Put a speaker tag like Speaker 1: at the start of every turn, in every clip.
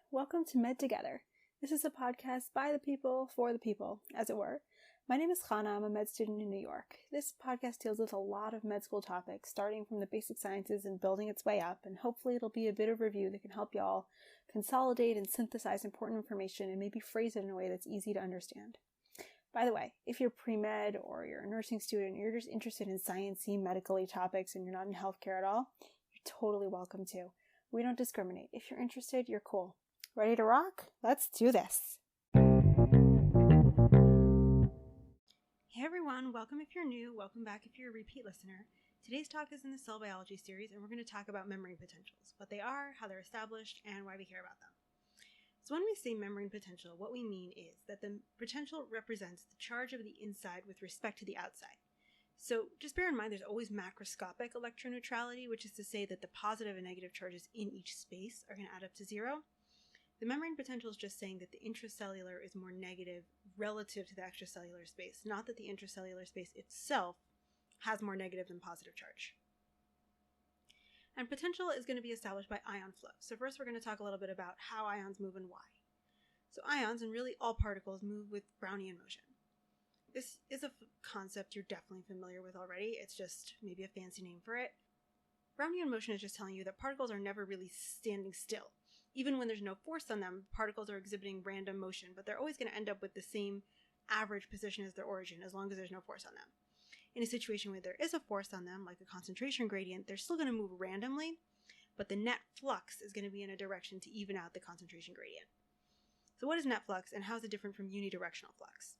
Speaker 1: Welcome to Med Together. This is a podcast by the people, for the people, as it were. My name is Chana. I'm a med student in New York. This podcast deals with a lot of med school topics, starting from the basic sciences and building its way up, and hopefully it'll be a bit of review that can help y'all consolidate and synthesize important information and maybe phrase it in a way that's easy to understand. By the way, if you're pre-med or you're a nursing student, or you're just interested in sciencey, medically topics, and you're not in healthcare at all, you're totally welcome to. We don't discriminate. If you're interested, you're cool. Ready to rock? Let's do this. Hey everyone, welcome if you're new, welcome back if you're a repeat listener. Today's talk is in the cell biology series, and we're going to talk about membrane potentials, what they are, how they're established, and why we care about them. So when we say membrane potential, what we mean is that the potential represents the charge of the inside with respect to the outside. So just bear in mind there's always macroscopic electroneutrality, which is to say that the positive and negative charges in each space are going to add up to zero. The membrane potential is just saying that the intracellular is more negative relative to the extracellular space, not that the intracellular space itself has more negative than positive charge. And potential is going to be established by ion flow. So first we're going to talk a little bit about how ions move and why. So ions, and really all particles, move with Brownian motion. This is a concept you're definitely familiar with already. It's just maybe a fancy name for it. Brownian motion is just telling you that particles are never really standing still. Even when there's no force on them, particles are exhibiting random motion, but they're always going to end up with the same average position as their origin, as long as there's no force on them. In a situation where there is a force on them, like a concentration gradient, they're still going to move randomly, but the net flux is going to be in a direction to even out the concentration gradient. So what is net flux, and how is it different from unidirectional flux?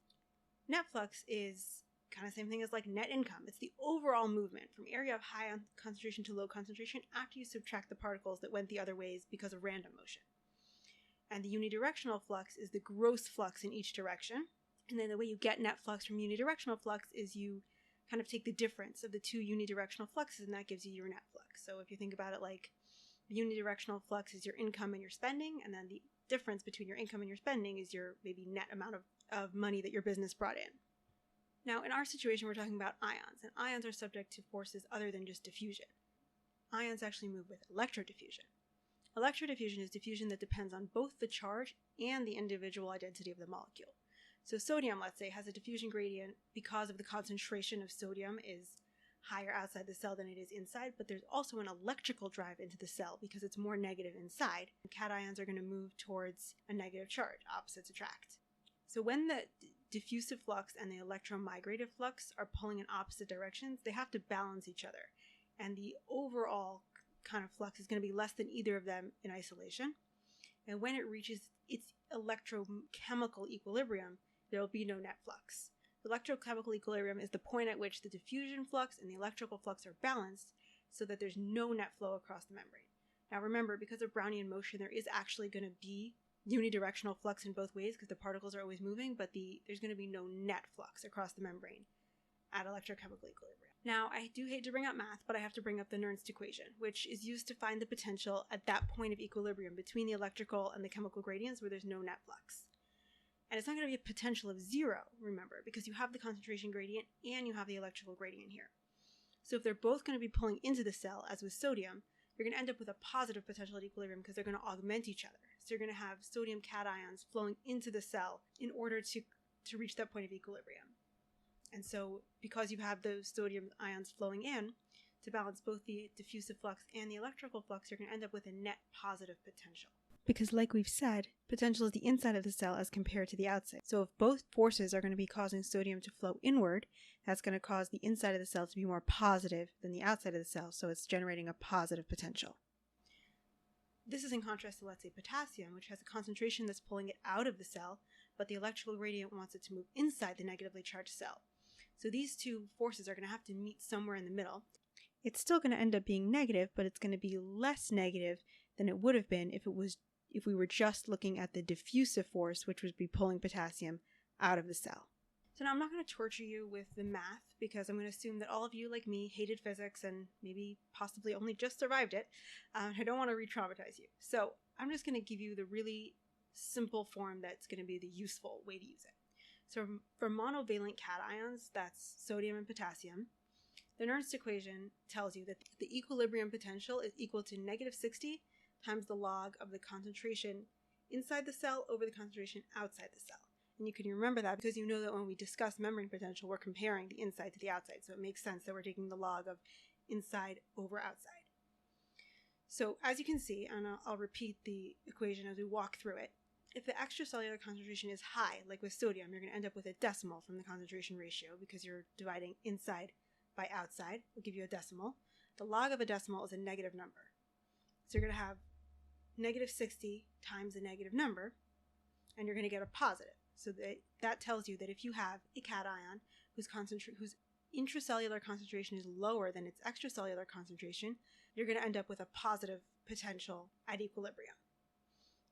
Speaker 1: Net flux is kind of the same thing as like net income. It's the overall movement from area of high concentration to low concentration after you subtract the particles that went the other ways because of random motion. And the unidirectional flux is the gross flux in each direction. And then the way you get net flux from unidirectional flux is you kind of take the difference of the two unidirectional fluxes, and that gives you your net flux. So if you think about it like unidirectional flux is your income and your spending, and then the difference between your income and your spending is your maybe net amount of money that your business brought in. Now, in our situation, we're talking about ions, and ions are subject to forces other than just diffusion. Ions actually move with electrodiffusion. Electrodiffusion is diffusion that depends on both the charge and the individual identity of the molecule. So sodium, let's say, has a diffusion gradient because of the concentration of sodium is higher outside the cell than it is inside, but there's also an electrical drive into the cell because it's more negative inside. Cations are going to move towards a negative charge, opposites attract. So when the diffusive flux and the electromigrative flux are pulling in opposite directions, they have to balance each other. And the overall kind of flux is going to be less than either of them in isolation. And when it reaches its electrochemical equilibrium, there will be no net flux. The electrochemical equilibrium is the point at which the diffusion flux and the electrical flux are balanced so that there's no net flow across the membrane. Now remember, because of Brownian motion, there is actually going to be unidirectional flux in both ways because the particles are always moving, but there's going to be no net flux across the membrane at electrochemical equilibrium. Now, I do hate to bring up math, but I have to bring up the Nernst equation, which is used to find the potential at that point of equilibrium between the electrical and the chemical gradients where there's no net flux. And it's not going to be a potential of zero, remember, because you have the concentration gradient and you have the electrical gradient here. So if they're both going to be pulling into the cell, as with sodium, you're going to end up with a positive potential at equilibrium because they're going to augment each other. So you're going to have sodium cations flowing into the cell in order to reach that point of equilibrium. And so because you have those sodium ions flowing in, to balance both the diffusive flux and the electrical flux, you're going to end up with a net positive potential. Because like we've said, potential is the inside of the cell as compared to the outside. So if both forces are going to be causing sodium to flow inward, that's going to cause the inside of the cell to be more positive than the outside of the cell, so it's generating a positive potential. This is in contrast to, let's say, potassium, which has a concentration that's pulling it out of the cell, but the electrical gradient wants it to move inside the negatively charged cell. So these two forces are going to have to meet somewhere in the middle. It's still going to end up being negative, but it's going to be less negative than it would have been if we were just looking at the diffusive force, which would be pulling potassium out of the cell. So now I'm not going to torture you with the math because I'm going to assume that all of you, like me, hated physics and maybe possibly only just survived it. I don't want to re-traumatize you. So I'm just going to give you the really simple form that's going to be the useful way to use it. So for monovalent cations, that's sodium and potassium, the Nernst equation tells you that the equilibrium potential is equal to -60 times the log of the concentration inside the cell over the concentration outside the cell. And you can remember that because you know that when we discuss membrane potential, we're comparing the inside to the outside. So it makes sense that we're taking the log of inside over outside. So as you can see, and I'll repeat the equation as we walk through it, if the extracellular concentration is high, like with sodium, you're going to end up with a decimal from the concentration ratio because you're dividing inside by outside. We'll give you a decimal. The log of a decimal is a negative number. So you're going to have negative 60 times a negative number, and you're going to get a positive. So that tells you that if you have a cation whose intracellular concentration is lower than its extracellular concentration, you're going to end up with a positive potential at equilibrium.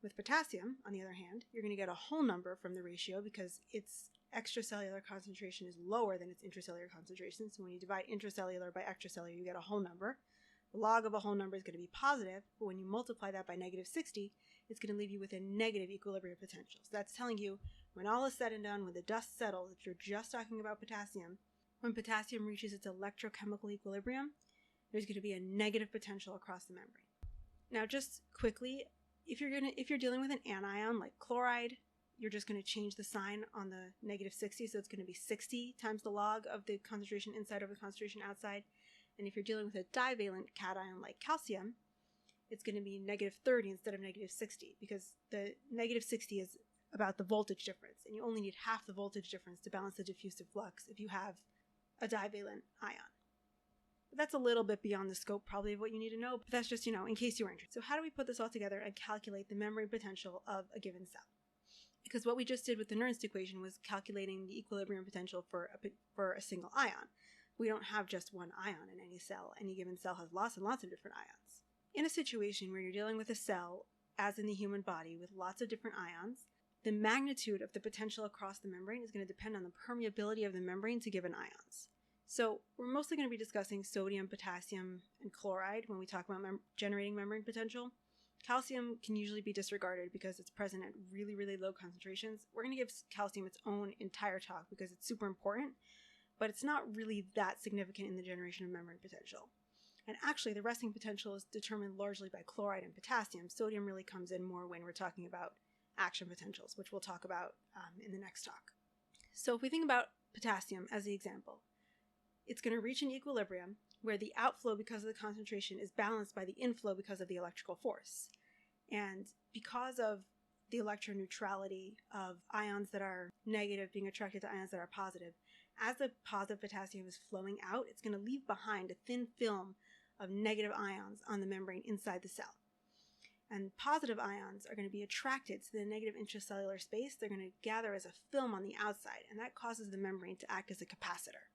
Speaker 1: With potassium, on the other hand, you're going to get a whole number from the ratio because its extracellular concentration is lower than its intracellular concentration. So when you divide intracellular by extracellular, you get a whole number. The log of a whole number is going to be positive, but when you multiply that by negative 60, it's going to leave you with a negative equilibrium potential. So that's telling you when all is said and done, when the dust settles, if you're just talking about potassium, when potassium reaches its electrochemical equilibrium, there's going to be a negative potential across the membrane. Now, just quickly, if you're dealing with an anion like chloride, you're just going to change the sign on the negative 60, so it's going to be 60 times the log of the concentration inside over the concentration outside. And if you're dealing with a divalent cation like calcium, it's going to be negative 30 instead of negative 60 because the negative 60 is about the voltage difference, and you only need half the voltage difference to balance the diffusive flux if you have a divalent ion. But that's a little bit beyond the scope probably of what you need to know, but that's just, in case you were interested. So how do we put this all together and calculate the membrane potential of a given cell? Because what we just did with the Nernst equation was calculating the equilibrium potential for a single ion. We don't have just one ion in any cell. Any given cell has lots and lots of different ions. In a situation where you're dealing with a cell, as in the human body, with lots of different ions, the magnitude of the potential across the membrane is going to depend on the permeability of the membrane to given ions. So we're mostly going to be discussing sodium, potassium, and chloride when we talk about generating membrane potential. Calcium can usually be disregarded because it's present at really, really low concentrations. We're going to give calcium its own entire talk because it's super important, but it's not really that significant in the generation of membrane potential. And actually, the resting potential is determined largely by chloride and potassium. Sodium really comes in more when we're talking about action potentials, which we'll talk about in the next talk. So if we think about potassium as the example, it's going to reach an equilibrium where the outflow because of the concentration is balanced by the inflow because of the electrical force. And because of the electroneutrality of ions that are negative being attracted to ions that are positive, as the positive potassium is flowing out, it's going to leave behind a thin film of negative ions on the membrane inside the cell. And positive ions are going to be attracted to the negative intracellular space. They're going to gather as a film on the outside, and that causes the membrane to act as a capacitor.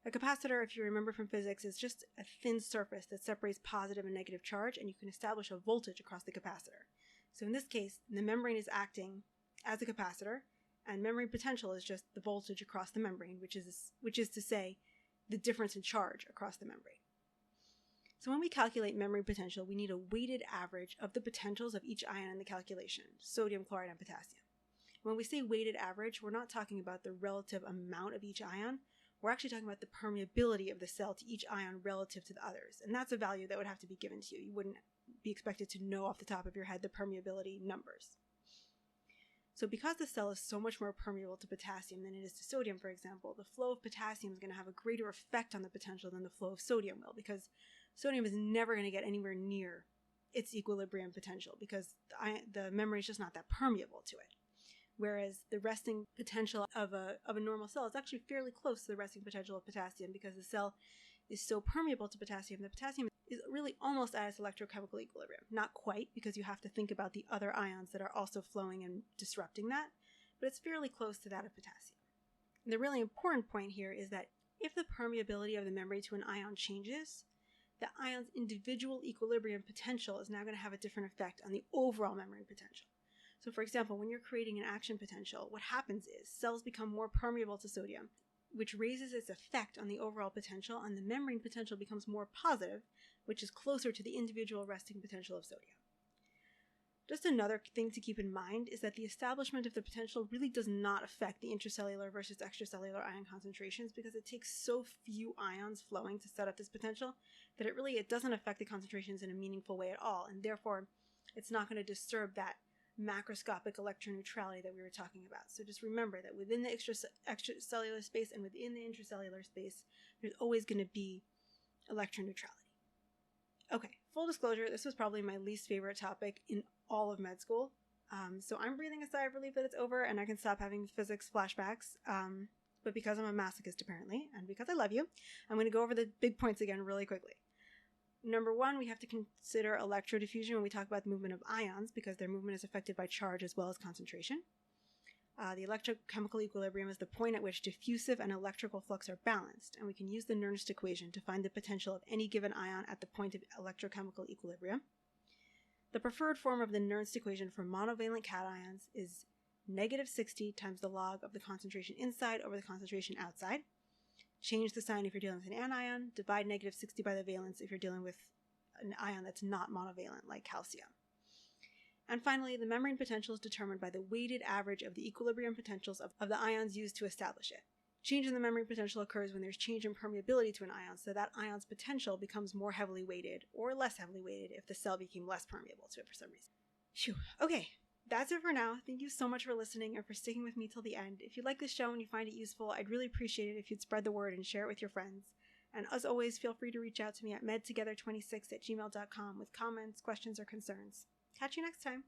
Speaker 1: A capacitor, if you remember from physics, is just a thin surface that separates positive and negative charge, and you can establish a voltage across the capacitor. So in this case, the membrane is acting as a capacitor, and membrane potential is just the voltage across the membrane, which is to say, the difference in charge across the membrane. So when we calculate membrane potential, we need a weighted average of the potentials of each ion in the calculation, sodium, chloride, and potassium. When we say weighted average, we're not talking about the relative amount of each ion. We're actually talking about the permeability of the cell to each ion relative to the others. And that's a value that would have to be given to you. You wouldn't be expected to know off the top of your head the permeability numbers. So because the cell is so much more permeable to potassium than it is to sodium, for example, the flow of potassium is going to have a greater effect on the potential than the flow of sodium will, because sodium is never going to get anywhere near its equilibrium potential because the membrane is just not that permeable to it. Whereas the resting potential of a normal cell is actually fairly close to the resting potential of potassium because the cell is so permeable to potassium that potassium is really almost at its electrochemical equilibrium. Not quite, because you have to think about the other ions that are also flowing and disrupting that, but it's fairly close to that of potassium. And the really important point here is that if the permeability of the membrane to an ion changes, the ion's individual equilibrium potential is now going to have a different effect on the overall membrane potential. So for example, when you're creating an action potential, what happens is cells become more permeable to sodium, which raises its effect on the overall potential, and the membrane potential becomes more positive, which is closer to the individual resting potential of sodium. Just another thing to keep in mind is that the establishment of the potential really does not affect the intracellular versus extracellular ion concentrations because it takes so few ions flowing to set up this potential that it doesn't affect the concentrations in a meaningful way at all, and therefore it's not going to disturb that macroscopic electroneutrality that we were talking about. So just remember that within the extracellular space and within the intracellular space, there's always going to be electroneutrality. Okay, full disclosure, this was probably my least favorite topic in all of med school. So I'm breathing a sigh of relief that it's over and I can stop having physics flashbacks. But because I'm a masochist apparently, and because I love you, I'm going to go over the big points again really quickly. Number one, we have to consider electrodiffusion when we talk about the movement of ions because their movement is affected by charge as well as concentration. The electrochemical equilibrium is the point at which diffusive and electrical flux are balanced, and we can use the Nernst equation to find the potential of any given ion at the point of electrochemical equilibrium. The preferred form of the Nernst equation for monovalent cations is -60 times the log of the concentration inside over the concentration outside. Change the sign if you're dealing with an anion. Divide -60 by the valence if you're dealing with an ion that's not monovalent, like calcium. And finally, the membrane potential is determined by the weighted average of the equilibrium potentials of the ions used to establish it. Change in the membrane potential occurs when there's change in permeability to an ion, so that ion's potential becomes more heavily weighted or less heavily weighted if the cell became less permeable to it for some reason. Phew. Okay, that's it for now. Thank you so much for listening and for sticking with me till the end. If you like this show and you find it useful, I'd really appreciate it if you'd spread the word and share it with your friends. And as always, feel free to reach out to me at medtogether26@gmail.com with comments, questions, or concerns. Catch you next time.